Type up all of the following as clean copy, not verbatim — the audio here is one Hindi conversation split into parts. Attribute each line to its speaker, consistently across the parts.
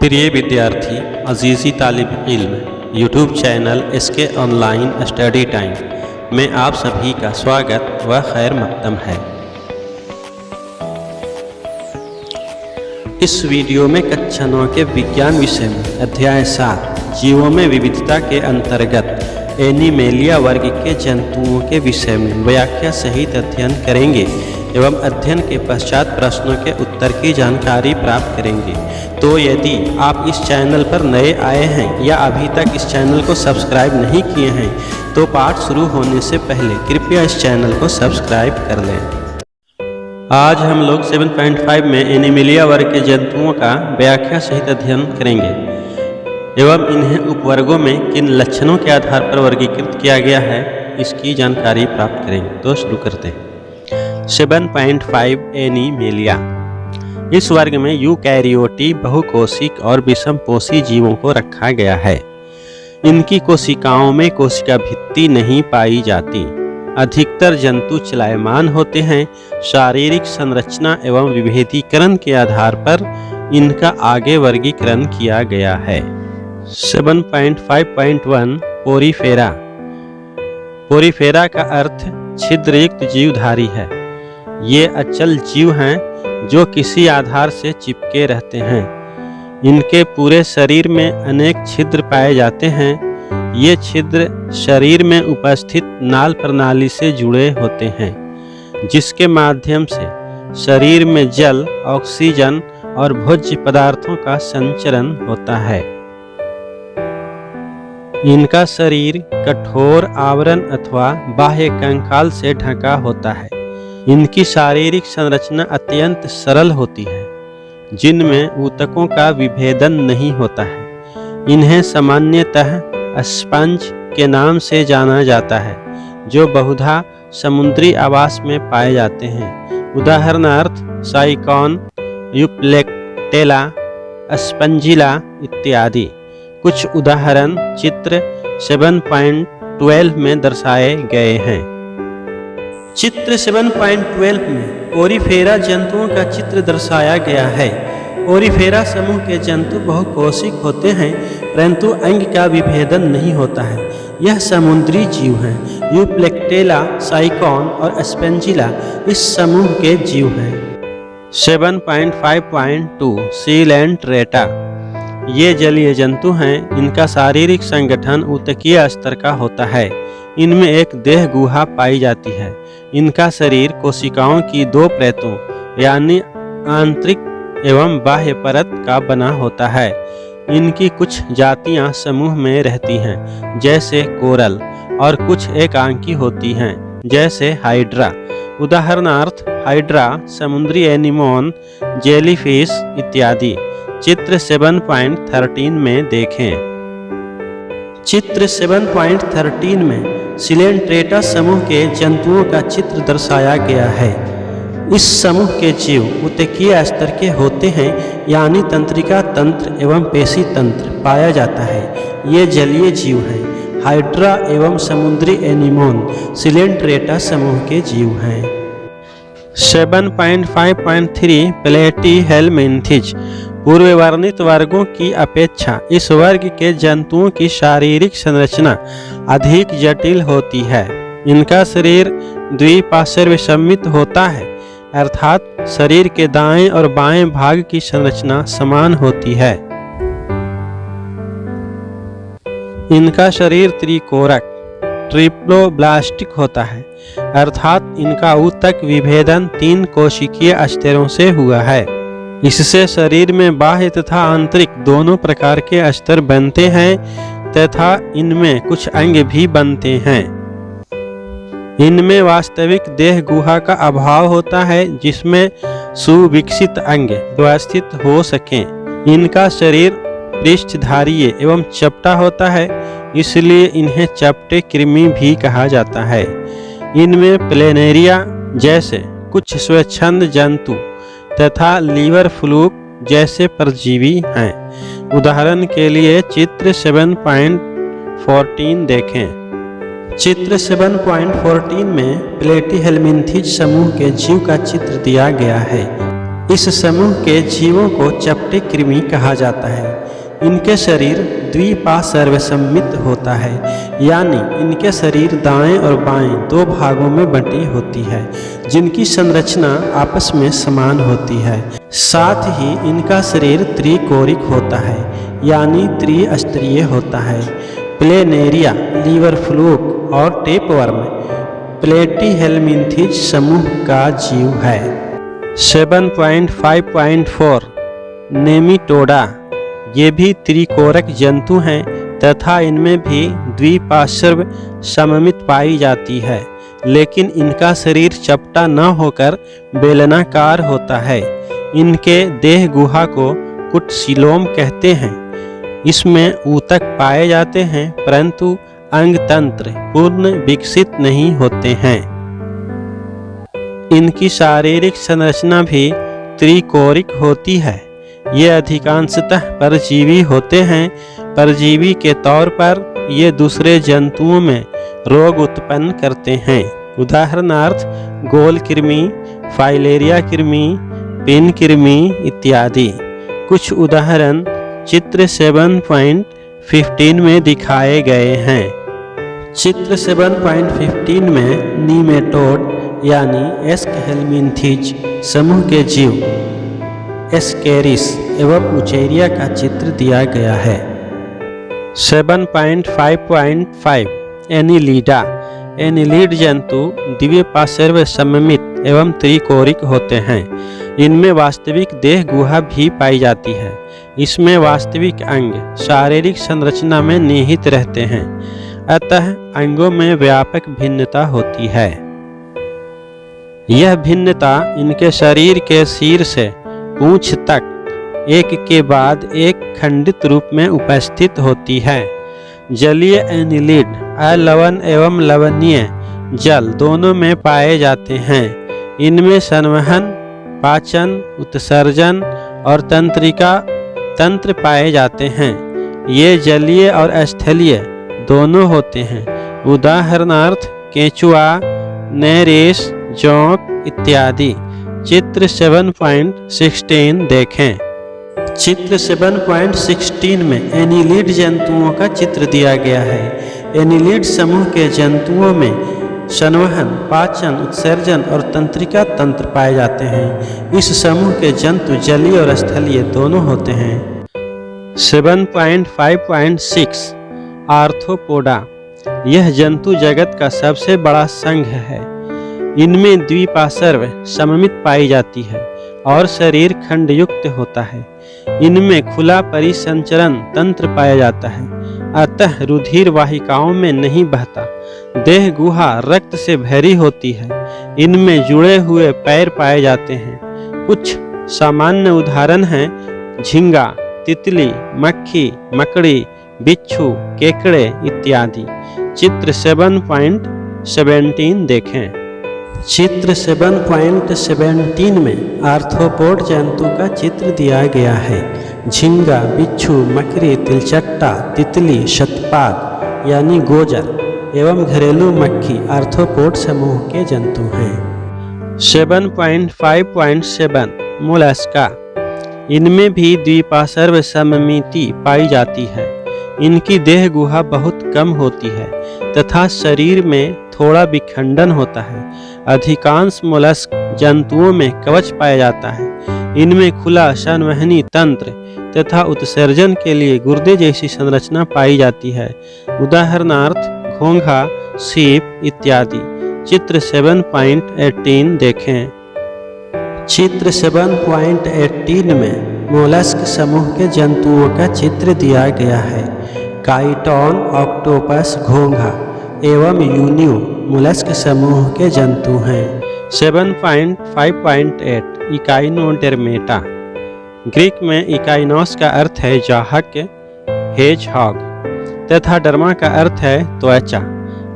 Speaker 1: प्रिय विद्यार्थी, अजीज़ी तालिब इल्म YouTube channel SK online study time में आप सभी का स्वागत व खैर मक़दम है। इस वीडियो में कक्षा 9 के विज्ञान विषय में अध्याय 7 जीवों में विविधता के अंतर्गत एनिमेलिया वर्ग के जंतुओं के विषय में व्याख्या सहित अध्ययन करेंगे एवं अध्ययन के पश्चात प्रश्नों के उत्तर की जानकारी प्राप्त करेंगे। तो यदि आप इस चैनल पर नए आए हैं या अभी तक इस चैनल को सब्सक्राइब नहीं किए हैं तो पाठ शुरू होने से पहले कृपया इस चैनल को सब्सक्राइब कर लें। आज हम लोग 7.5 में एनिमेलिया वर्ग के जंतुओं का व्याख्या सहित अध्ययन करेंगे एवं इन्हें उपवर्गों में किन लक्षणों के आधार पर वर्गीकृत किया गया है इसकी जानकारी प्राप्त करेंगे। तो शुरू करते हैं। 7.5 एनिमेलिया। इस वर्ग में यूकैरियोटी, बहुकोशिक और विषमपोषी जीवों को रखा गया है। इनकी कोशिकाओं में कोशिका भित्ति नहीं पाई जाती। अधिकतर जंतु चलायमान होते हैं। शारीरिक संरचना एवं विभेदीकरण के आधार पर इनका आगे वर्गीकरण किया गया है। 7.5.1 पोरीफेरा। पोरीफेरा का अर्थ छिद्रयुक्त जीवधारी है। ये अचल जीव हैं जो किसी आधार से चिपके रहते हैं। इनके पूरे शरीर में अनेक छिद्र पाए जाते हैं। ये छिद्र शरीर में उपस्थित नाल प्रणाली से जुड़े होते हैं, जिसके माध्यम से शरीर में जल, ऑक्सीजन और भोज्य पदार्थों का संचरण होता है। इनका शरीर कठोर आवरण अथवा बाह्य कंकाल से ढका होता है। इनकी शारीरिक संरचना अत्यंत सरल होती है, जिनमें ऊतकों का विभेदन नहीं होता है। इन्हें सामान्यतः स्पंज के नाम से जाना जाता है, जो बहुधा समुद्री आवास में पाए जाते हैं। उदाहरणार्थ साइकॉन, यूप्लेक्टेला, स्पंजिला इत्यादि। कुछ उदाहरण चित्र 7.12 में दर्शाए गए हैं। चित्र 7.12 में पोरीफेरा जंतुओं का चित्र दर्शाया गया है। पोरीफेरा समूह के जंतु बहुकोशिक होते हैं, परंतु अंग का विभेदन नहीं होता है। यह समुद्री जीव हैं। यूप्लेक्टेला, साइकॉन और स्पंजिला इस समूह के जीव हैं। 7.5.2 सीलेंट्रेटा। ये जलीय जंतु हैं। इनका शारीरिक संगठन ऊतकीय स्तर का होता है। इनमें एक देह गुहा पाई जाती है। इनका शरीर कोशिकाओं की 2 परतों यानी आंतरिक एवं बाह्य परत का बना होता है। इनकी कुछ जातियां समूह में रहती हैं, जैसे कोरल, और कुछ एकांकी होती हैं, जैसे हाइड्रा। उदाहरणार्थ हाइड्रा, समुद्री एनीमोन, जेलीफिश इत्यादि। चित्र 7.13 में देखें। चित्र 7.13 में सिलेंट्रेटा समूह के जंतुओं का चित्र दर्शाया गया है। इस समूह के जीव ऊतकीय स्तर के होते हैं, यानी तंत्रिका तंत्र एवं पेशी तंत्र पाया जाता है। ये जलीय जीव हैं। हाइड्रा एवं समुद्री एनीमोन सिलेंट्रेटा समूह के जीव हैं। 7.5.3 प्लेटीहेलमिन्थेज। पूर्व वर्णित वर्गों की अपेक्षा इस वर्ग के जंतुओं की शारीरिक संरचना अधिक जटिल होती है। इनका शरीर द्विपार्श्व सममित होता है, अर्थात शरीर के दाएं और बाएं भाग की संरचना समान होती है। इनका शरीर त्रिकोरक ट्रिप्लोब्लास्टिक होता है, अर्थात इनका ऊतक विभेदन 3 कोशिकीय स्तरों से हुआ है। इससे शरीर में बाह्य तथा आंतरिक दोनों प्रकार के स्तर बनते हैं तथा इनमें कुछ अंग भी बनते हैं। इनमें वास्तविक देह गुहा का अभाव होता है, जिसमें सुविकसित अंग व्यवस्थित हो सकें। इनका शरीर पृष्ठधारीय एवं चपटा होता है, इसलिए इन्हें चपटे कृमि भी कहा जाता है। इनमें प्लेनेरिया जैसे कुछ स्वच्छंद जंतु तथा लीवर फ्लूक जैसे परजीवी हैं। उदाहरण के लिए चित्र 7.14 देखें। चित्र 7.14 में प्लेटीहेलमिन्थेज समूह के जीव का चित्र दिया गया है। इस समूह के जीवों को चपटे कृमि कहा जाता है। इनके शरीर द्विपार्श्व सममित होता है, यानी इनके शरीर दाएं और बाएं दो भागों में बंटी होती है, जिनकी संरचना आपस में समान होती है। साथ ही इनका शरीर त्रिकोणिक होता है, यानी त्रिस्तरीय होता है। प्लेनेरिया, लीवर फ्लूक और टेपवर्म प्लेटीहेल्मिन्थीज समूह का जीव है। 7.5.4 नेमिटोडा, ये भी त्रिकोरक जंतु हैं तथा इनमें भी द्विपार्श्व सममित पाई जाती है, लेकिन इनका शरीर चपटा न होकर बेलनाकार होता है। इनके देह गुहा को कुटसिलोम कहते हैं। इसमें ऊतक पाए जाते हैं, परंतु अंग तंत्र पूर्ण विकसित नहीं होते हैं। इनकी शारीरिक संरचना भी त्रिकोणिक होती है। ये अधिकांशतः परजीवी होते हैं। परजीवी के तौर पर ये दूसरे जंतुओं में रोग उत्पन्न करते हैं। उदाहरणार्थ गोल कृमि, फाइलेरिया कृमि, पिन कृमि इत्यादि। कुछ उदाहरण चित्र 7.15 में दिखाए गए हैं। चित्र 7.15 में नीमेटोड यानी एस्कहेल्मिन्थीज समूह के जीव एस्केरिस एवं उचेरिया का चित्र दिया गया है। 7.5.5 एनिलीडा, एनिलीड जंतु द्विपार्श्व सममित एवं त्रिकोणिक होते हैं। इनमें वास्तविक देह गुहा भी पाई जाती है। इसमें वास्तविक अंग शारीरिक संरचना में निहित रहते हैं, अतः अंगों में व्यापक भिन्नता होती है। यह भिन्नता इनके शरीर के सिर से पूंछ तक एक के बाद एक खंडित रूप में उपस्थित होती है। जलीय एनिलीड अलवण एवं लवणीय जल दोनों में पाए जाते हैं। इनमें संवहन, पाचन, उत्सर्जन और तंत्रिका तंत्र पाए जाते हैं। ये जलीय और स्थलीय दोनों होते हैं। उदाहरणार्थ केंचुआ, नेरेस, जोंक इत्यादि। चित्र 7.16 देखें। चित्र 7.16 में एनिलीड जंतुओं का चित्र दिया गया है। एनिलीड समूह के जंतुओं में संवहन, पाचन, उत्सर्जन और तंत्रिका तंत्र पाए जाते हैं। इस समूह के जंतु जलीय और स्थलीय दोनों होते हैं। 7.5.6 आर्थ्रोपोडा, यह जंतु जगत का सबसे बड़ा संघ है। इनमें द्विपार्श्व सममित पाई जाती है और शरीर खंड युक्त होता है। इनमें खुला परिसंचरण तंत्र पाया जाता है, अतः रुधिर वाहिकाओं में नहीं बहता। देह गुहा रक्त से भरी होती है। इनमें जुड़े हुए पैर पाए जाते हैं। कुछ सामान्य उदाहरण हैं झींगा, तितली, मक्खी, मकड़ी, बिच्छू, केकड़े इत्यादि। चित्र 7.17 देखें। चित्र 7.17 में आर्थ्रोपोड जंतु का चित्र दिया गया है। झींगा, बिच्छू, मकड़ी, तिलचट्टा, तितली, शतपाद यानी गोजर एवं घरेलू मक्खी आर्थ्रोपोड समूह के जंतु हैं। 7.5.7 मोलस्का, इनमें भी द्विपार्श्व सममिति पाई जाती है। इनकी देह गुहा बहुत कम होती है तथा शरीर में थोड़ा विखंडन होता है। अधिकांश मोलस्क जंतुओं में कवच पाया जाता है। इनमें खुला संवहनी तंत्र तथा उत्सर्जन के लिए गुर्दे जैसी संरचना पाई जाती है। उदाहरणार्थ घोंघा, सीप इत्यादि। चित्र 7.18 देखें। चित्र 7.18 में मोलस्क समूह के जंतुओं का चित्र दिया गया है। काइटोन, ऑक्टोपस, घोंघा एवं यूनियो मोलस्क समूह के जंतु हैं। 7.5.8 इकाइनोडर्मेटा, ग्रीक में इकाइनोस का अर्थ है जाहक, हेजहॉग तथा डर्मा का अर्थ है त्वचा।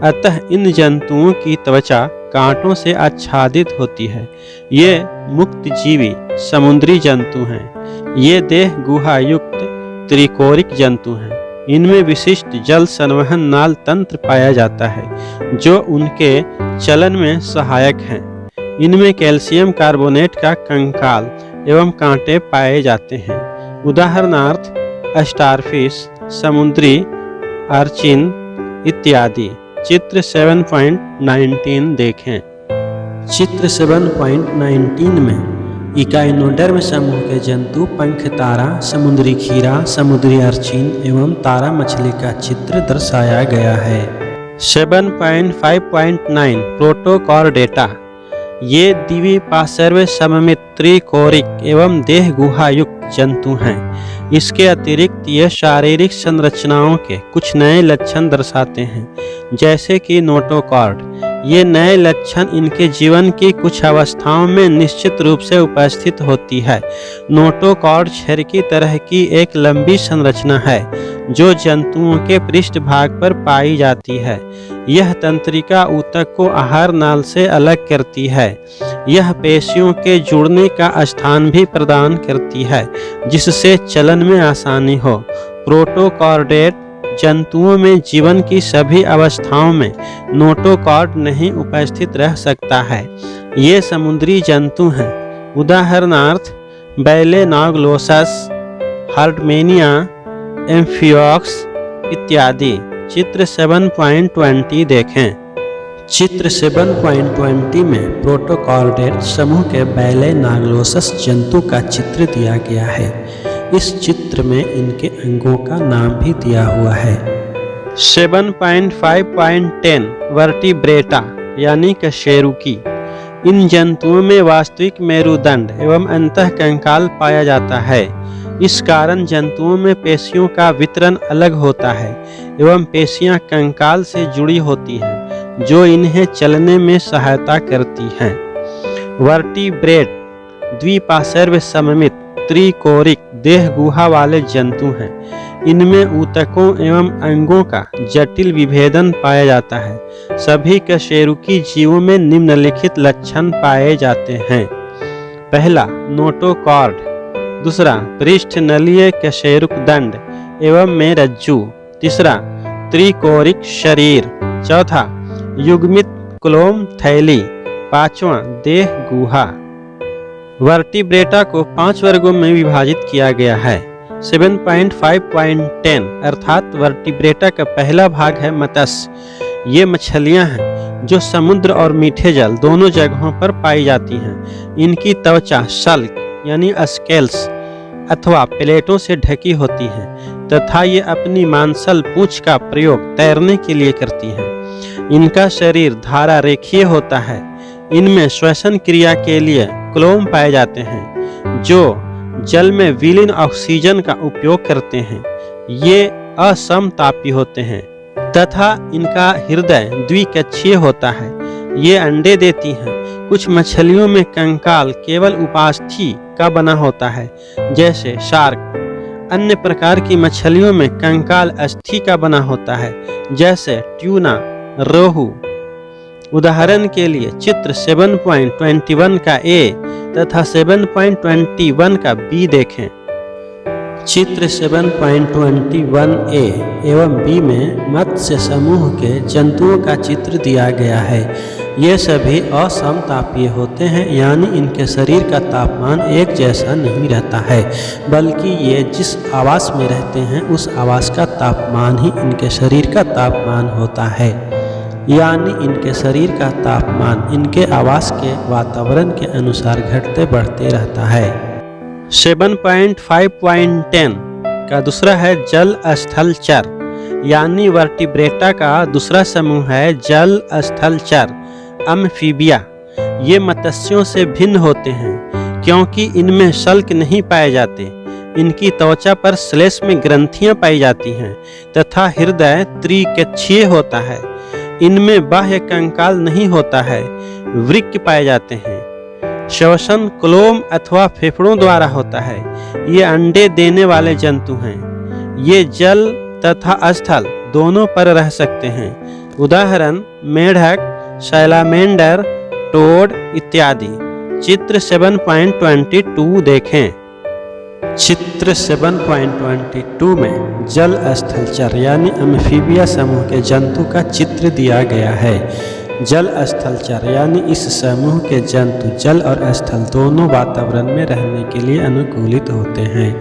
Speaker 1: अतः इन जंतुओं की त्वचा कांटों से आच्छादित होती है। ये मुक्त जीवी समुद्री जंतु हैं। ये देह गुहा युक्त त्रिकोणिक जंतु हैं। इनमें विशिष्ट जल संवहन नाल तंत्र पाया जाता है जो उनके चलन में सहायक हैं। इनमें कैल्शियम कार्बोनेट का कंकाल एवं कांटे पाए जाते हैं। उदाहरणार्थ स्टारफिश, समुद्री अर्चिन इत्यादि। चित्र 7.19 देखें। चित्र 7.19 में इकाइनोडर्म समूह के जंतु पंख तारा, समुद्री खीरा, समुद्री अर्चिन एवं तारा मछली का चित्र दर्शाया गया है। 7.5.9 प्रोटोकॉर्डेटा। ये द्विपार्श्व सममित त्रिकोरिक एवं देह गुहायुक्त जंतु हैं। इसके अतिरिक्त ये शारीरिक संरचनाओं के कुछ नए लक्षण दर्शाते हैं, जैसे कि नोटोकॉर्ड। ये नए लक्षण इनके जीवन की कुछ अवस्थाओं में निश्चित रूप से उपस्थित होती है। नोटोकॉर्ड छड़ की तरह की एक लंबी संरचना है जो जंतुओं के पृष्ठभाग पर पाई जाती है। यह तंत्रिका ऊतक को आहार नाल से अलग करती है। यह पेशियों के जुड़ने का स्थान भी प्रदान करती है, जिससे चलन में आसानी हो। प्रोटोकॉर्डेट जंतुओं में जीवन की सभी अवस्थाओं में नोटोकॉर्ड नहीं उपस्थित रह सकता है। ये समुद्री जंतु हैं। उदाहरणार्थ बैलेनॉग्लोसस, हार्डमेनिया, एम्फियोक्स इत्यादि। चित्र 7.20 देखें। चित्र 7.20 में प्रोटोकॉर्डेट समूह के बैलेनॉग्लोसस जंतु का चित्र दिया गया है। इस चित्र में इनके अंगों का नाम भी दिया हुआ है। 7.5.10 वर्टिब्रेटा यानी कशेरुकी। इन जंतुओं में वास्तविक मेरुदंड एवं अंतःकंकाल पाया जाता है। इस कारण जंतुओं में पेशियों का वितरण अलग होता है एवं पेशियां कंकाल से जुड़ी होती हैं, जो इन्हें चलने में सहायता करती हैं। वर्टिब्रेट द्विपार्श्व सममित त्रिकोरिक देह गुहा वाले जंतु हैं। इनमें ऊतकों एवं अंगों का जटिल विभेदन पाया जाता है। सभी कशेरुकी जीवों में निम्नलिखित लक्षण पाए जाते हैं। पहला, नोटोकॉर्ड। दूसरा, पृष्ठनलीय कशेरुक दंड एवं मेरज्जु। तीसरा, त्रिकोरिक शरीर। चौथा, युग्मित क्लोम थैली। पांचवा, देह गुहा। वर्टिब्रेटा को 5 वर्गों में विभाजित किया गया है। 7.5.10 अर्थात वर्टिब्रेटा का पहला भाग है मत्स्य। ये मछलियां हैं जो समुद्र और मीठे जल दोनों जगहों पर पाई जाती हैं। इनकी त्वचा शल्क यानी स्केल्स अथवा प्लेटों से ढकी होती है तथा ये अपनी मांसल पूंछ का प्रयोग तैरने के लिए करती हैं। इनका शरीर धारा रेखीय होता है। इनमें श्वसन क्रिया के लिए क्लोम पाए जाते हैं जो जल में विलीन ऑक्सीजन का उपयोग करते हैं। ये असमतापी होते हैं तथा इनका हृदय द्विकक्षीय होता है। ये अंडे देती हैं। कुछ मछलियों में कंकाल केवल उपास्थि का बना होता है, जैसे शार्क। अन्य प्रकार की मछलियों में कंकाल अस्थि का बना होता है, जैसे ट्यूना, रोहू। उदाहरण के लिए चित्र 7.21 का ए तथा 7.21 का बी देखें। चित्र 7.21 ए एवं बी में मत्स्य समूह के जंतुओं का चित्र दिया गया है। ये सभी असमतापीय होते हैं, यानी इनके शरीर का तापमान एक जैसा नहीं रहता है, बल्कि ये जिस आवास में रहते हैं उस आवास का तापमान ही इनके शरीर का तापमान होता है। यानी इनके शरीर का तापमान इनके आवास के वातावरण के अनुसार घटते बढ़ते रहता है। 7.5.10 का दूसरा है जल स्थल चर, यानी वर्टिब्रेटा का दूसरा समूह है जल स्थल चर अम्फीबिया। ये मत्स्यों से भिन्न होते हैं क्योंकि इनमें शल्क नहीं पाए जाते। इनकी त्वचा पर श्लेष में ग्रंथियां पाई जाती हैं तथा हृदय त्रिकक्षीय होता है। इनमें बाह्य कंकाल नहीं होता है, वृक्क पाए जाते हैं। श्वसन क्लोम अथवा फेफड़ों द्वारा होता है। ये अंडे देने वाले जंतु हैं। ये जल तथा स्थल दोनों पर रह सकते हैं। उदाहरण मेढक, सैलामेंडर, टोड इत्यादि। चित्र 7.22 देखें। चित्र 7.22 में जल स्थलचर यानी अम्फीबिया समूह के जंतु का चित्र दिया गया है। जल स्थलचर यानी इस समूह के जंतु जल और स्थल दोनों वातावरण में रहने के लिए अनुकूलित होते हैं,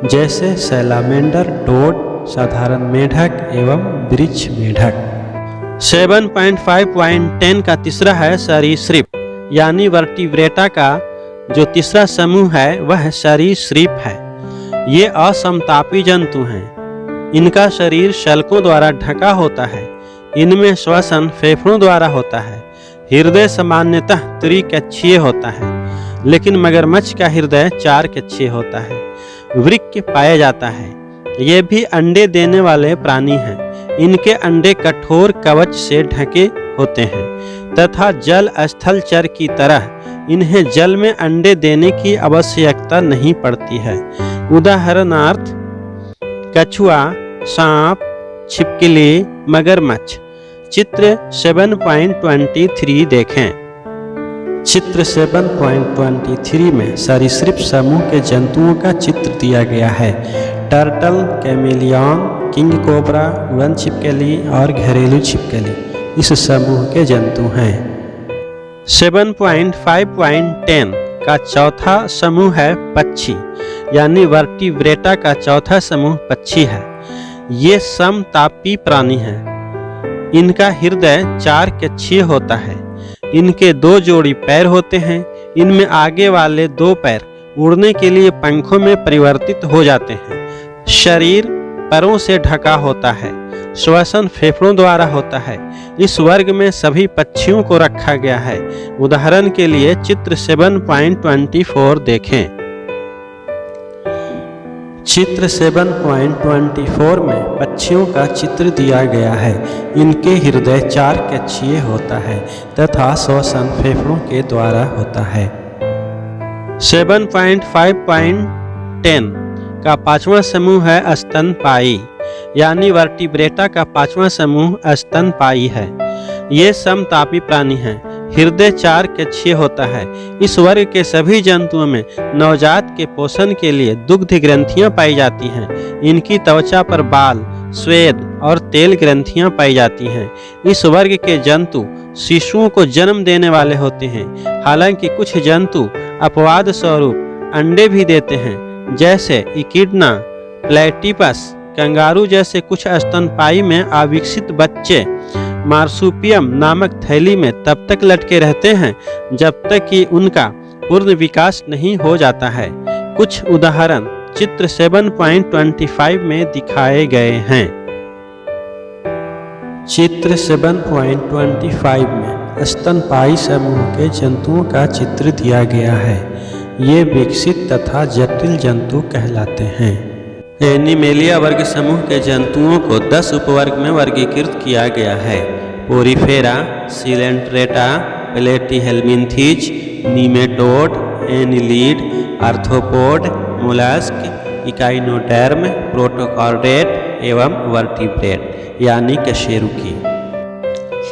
Speaker 1: जैसे सैलामेंडर, टोड, साधारण मेढक एवं वृक्ष मेढक। 7.5.10 का तीसरा है सरीसृप यानी वर्टिब्रेटा का जो तीसरा समूह है वह सरीसृप है। ये असमतापी जंतु हैं। इनका शरीर शल्कों द्वारा ढका होता है। इनमें श्वसन फेफड़ों द्वारा होता है। हृदय सामान्यतः त्रिकक्षीय होता है, लेकिन मगरमच्छ का हृदय 4 कक्षीय होता है। वृक्क पाया जाता है। ये भी अंडे देने वाले प्राणी हैं। इनके अंडे कठोर कवच से ढके होते हैं तथा जल स्थलचर की तरह इन्हें जल में अंडे देने की आवश्यकता नहीं पड़ती है। उदाहरणार्थ कछुआ, सांप, छिपकली, मगरमच्छ। चित्र 7.23 देखें। चित्र 7.23 में सरीसृप समूह के जंतुओं का चित्र दिया गया है। टर्टल, कैमेलियन, किंग कोबरा, उड़न छिपकली और घरेलू छिपकली इस समूह के जंतु हैं। 7.5.10 का चौथा समूह है पक्षी यानी वर्टिब्रेटा का चौथा समूह पक्षी है। ये समतापी प्राणी हैं। इनका हृदय 4 कक्षीय होता है। इनके 2 जोड़ी पैर होते हैं। इनमें आगे वाले 2 पैर उड़ने के लिए पंखों में परिवर्तित हो जाते हैं। शरीर पैरों से ढका होता है। श्वसन फेफड़ों द्वारा होता है। इस वर्ग में सभी पक्षियों को रखा गया है। उदाहरण के लिए चित्र 7.24 देखें। चित्र 7.24 में पक्षियों का चित्र दिया गया है। इनके हृदय 4 कक्षीय होता है तथा श्वसन फेफड़ों के द्वारा होता है। 7.5.10 का 5वां समूह है स्तनपायी यानी वर्टिब्रेटा का 5वां समूह स्तनपायी है। ये समतापी प्राणी हैं। हृदय 4 कक्षीय होता है। इस वर्ग के सभी जंतुओं में नवजात के पोषण के लिए दुग्ध ग्रंथियां पाई जाती हैं। इनकी त्वचा पर बाल, स्वेद और तेल ग्रंथियां पाई जाती हैं। इस वर्ग के जंतु शिशुओं को जन्म देने वाले होते हैं। हालांकि कुछ जंतु अपवाद स्वरूप अंडे भी देते हैं, जैसे इकिडना, प्लेटिपस, कंगारू जैसे कुछ स्तनपायी में अविकसित बच्चे मार्सुपियम नामक थैली में तब तक लटके रहते हैं जब तक कि उनका पूर्ण विकास नहीं हो जाता है। कुछ उदाहरण चित्र 7.25 में दिखाए गए हैं। चित्र 7.25 में स्तनपायी समूह के जंतुओं का चित्र दिया गया है। ये विकसित तथा जटिल जंतु कहलाते हैं। एनिमेलिया वर्ग समूह के जंतुओं को 10 उपवर्ग में वर्गीकृत किया गया है। Porifera, coelenterata, platyhelminthes, nematode, annelid, arthropod, mollusc, echinoderm, protochordate एवं वर्टिब्रेट यानी कशेरुकी।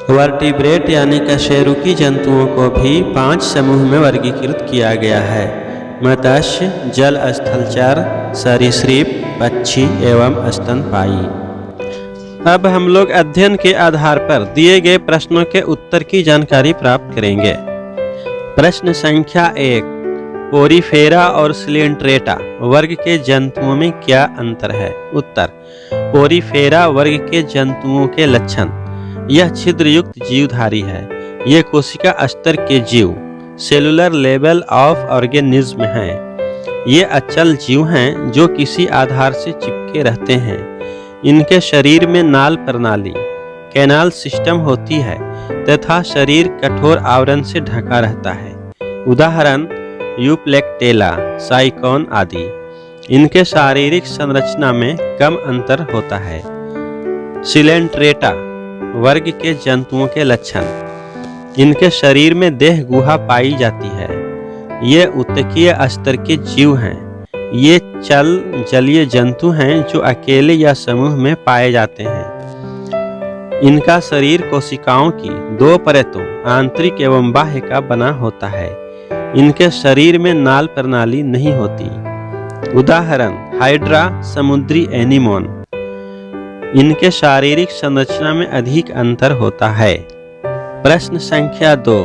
Speaker 1: वर्टिब्रेट यानी कशेरुकी जंतुओं को भी 5 समूह में वर्गीकृत किया गया है। मत्स्य, जल स्थलचर, सरीसृप, पक्षी एवं स्तनपायी। अब हम लोग अध्ययन के आधार पर दिए गए प्रश्नों के उत्तर की जानकारी प्राप्त करेंगे। प्रश्न संख्या 1, पोरीफेरा और सिलेंट्रेटा वर्ग के जंतुओं में क्या अंतर है? उत्तर, पोरीफेरा वर्ग के जंतुओं के लक्षण। यह छिद्रयुक्त जीवधारी है। ये कोशिका स्तर के जीव, सेलुलर लेवल ऑफ ऑर्गेनिज्म हैं। ये अचल जीव हैं जो किसी आधार से चिपके रहते हैं। इनके शरीर में नाल प्रणाली, कैनाल सिस्टम होती है तथा शरीर कठोर आवरण से ढका रहता है। उदाहरण यूप्लेक्टेला, साइकोन आदि। इनके शारीरिक संरचना में कम अंतर होता है। सिलेंट्रेटा वर्ग के जंतुओं के लक्षण। इनके शरीर में देह गुहा पाई जाती है। ये उत्तकीय स्तर के जीव हैं। ये जलीय जंतु हैं जो अकेले या समूह में पाए जाते हैं। इनका शरीर कोशिकाओं की 2 परतों आंतरिक एवं बाह्य का बना होता है। इनके शरीर में नाल प्रणाली नहीं होती। उदाहरण हाइड्रा, समुद्री एनीमोन। इनके शारीरिक संरचना में अधिक अंतर होता है। प्रश्न संख्या 2,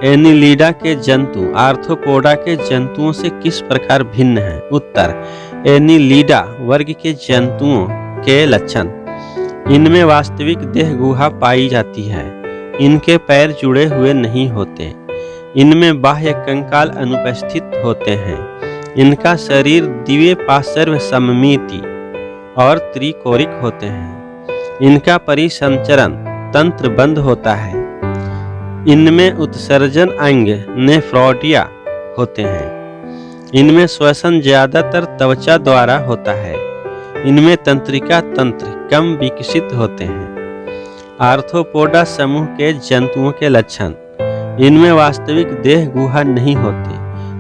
Speaker 1: एनिलिडा के जंतु आर्थ्रोपोडा के जंतुओं से किस प्रकार भिन्न हैं? उत्तर, एनिलिडा वर्ग के जंतुओं के लक्षण। इनमें वास्तविक देह गुहा पाई जाती है। इनके पैर जुड़े हुए नहीं होते। इनमें बाह्य कंकाल अनुपस्थित होते हैं। इनका शरीर द्विपार्श्व सममिति और त्रिकोणिक होते हैं। इनका परिसंचरण तंत्र बंद होता है। इनमें उत्सर्जन अंग नेफ्रोडिया होते हैं। इनमें श्वसन ज्यादातर त्वचा द्वारा होता है। इनमें तंत्रिका तंत्र कम विकसित होते हैं। आर्थ्रोपोडा समूह के जंतुओं के लक्षण। इनमें वास्तविक देह गुहा नहीं होती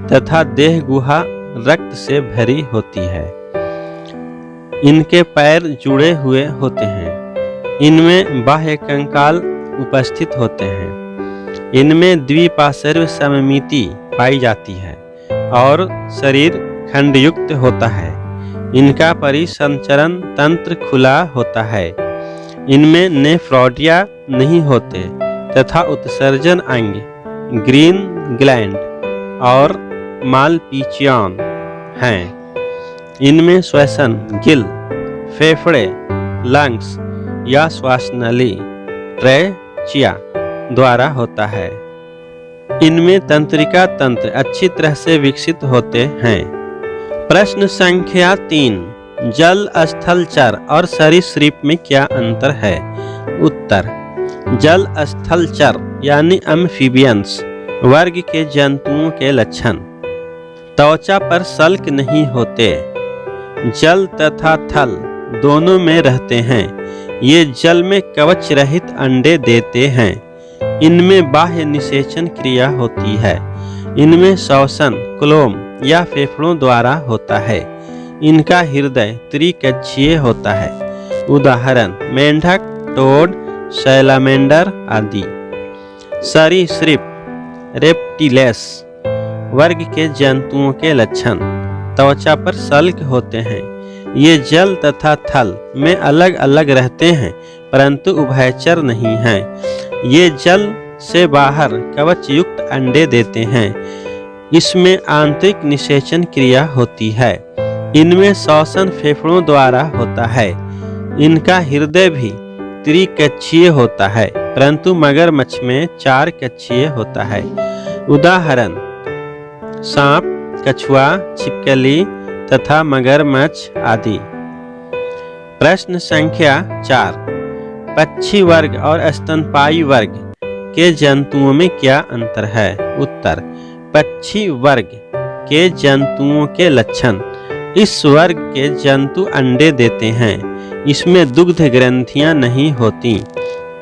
Speaker 1: तथा देह गुहा रक्त से भरी होती है। इनके पैर जुड़े हुए होते हैं। इनमें बाह्य कंकाल उपस्थित होते हैं। इनमें द्विपार्श्व सममिति पाई जाती है और शरीर खंडयुक्त होता है। इनका परिसंचरण तंत्र खुला होता है। इनमें नेफ्रोडिया नहीं होते तथा उत्सर्जन अंग ग्रीन ग्लैंड और मालपीचियन हैं। इनमें श्वसन गिल, फेफड़े, लंग्स या श्वासनली ट्रेचिया द्वारा होता है। इनमें तंत्रिका तंत्र अच्छी तरह से विकसित होते हैं। प्रश्न संख्या 3, जल स्थल चर और सरीसृप में क्या अंतर है? उत्तर, जल स्थल चर यानी एम्फीबियंस वर्ग के जंतुओं के लक्षण। त्वचा पर सल्क नहीं होते। जल तथा थल दोनों में रहते हैं। ये जल में कवच रहित अंडे देते हैं। इनमें बाह्य निषेचन क्रिया होती है। इनमें श्वसन क्लोम या फेफड़ों द्वारा होता है। इनका हृदय त्रिकक्षीय होता है। उदाहरण, मेंढक, टोड, सैलामेंडर आदि। सरीसृप रेप्टिलेस वर्ग के जंतुओं के लक्षण। त्वचा पर सल्क होते हैं। ये जल तथा थल में अलग अलग रहते हैं परंतु उभयचर नहीं हैं। ये जल से बाहर कवच युक्त अंडे देते हैं। इसमें आंतरिक निषेचन क्रिया होती है। इनमें श्वसन फेफड़ों द्वारा होता है। इनका हृदय भी त्रिकक्षीय होता है परंतु मगरमच्छ में 4 कक्षीय होता है। उदाहरण, सांप, कछुआ, छिपकली तथा मगरमच्छ आदि। प्रश्न संख्या 4, पक्षी वर्ग और स्तनपायी वर्ग के जंतुओं में क्या अंतर है? उत्तर, पक्षी वर्ग के जंतुओं के लक्षण। इस वर्ग के जंतु अंडे देते हैं। इसमें दुग्ध ग्रंथियां नहीं होती।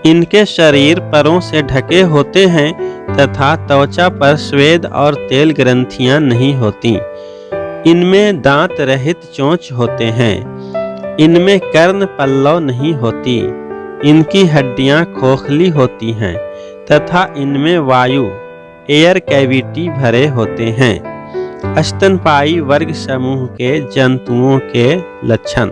Speaker 1: इनके शरीर परों से ढके होते हैं तथा त्वचा पर स्वेद और तेल ग्रंथियां नहीं होती। इनमें दांत रहित चोंच होते हैं। इनमें कर्ण पल्लव नहीं होती। इनकी हड्डियां खोखली होती हैं तथा इनमें वायु एयर कैविटी भरे होते हैं। स्तनपायी वर्ग समूह के जंतुओं के लक्षण।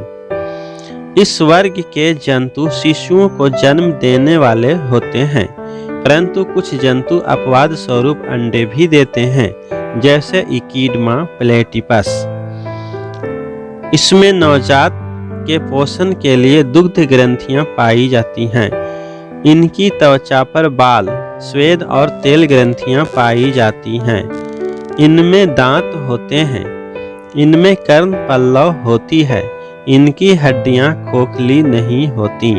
Speaker 1: इस वर्ग के जंतु शिशुओं को जन्म देने वाले होते हैं परंतु कुछ जंतु अपवाद स्वरूप अंडे भी देते हैं जैसे इकीडमा प्लेटिपस। इसमें नवजात के पोषण के लिए दुग्ध ग्रंथियां पाई जाती हैं। इनकी त्वचा पर बाल, स्वेद और तेल ग्रंथियां पाई जाती हैं। इनमें दांत होते हैं। इनमें कर्ण पल्लव होती है। इनकी हड्डियां खोखली नहीं होती।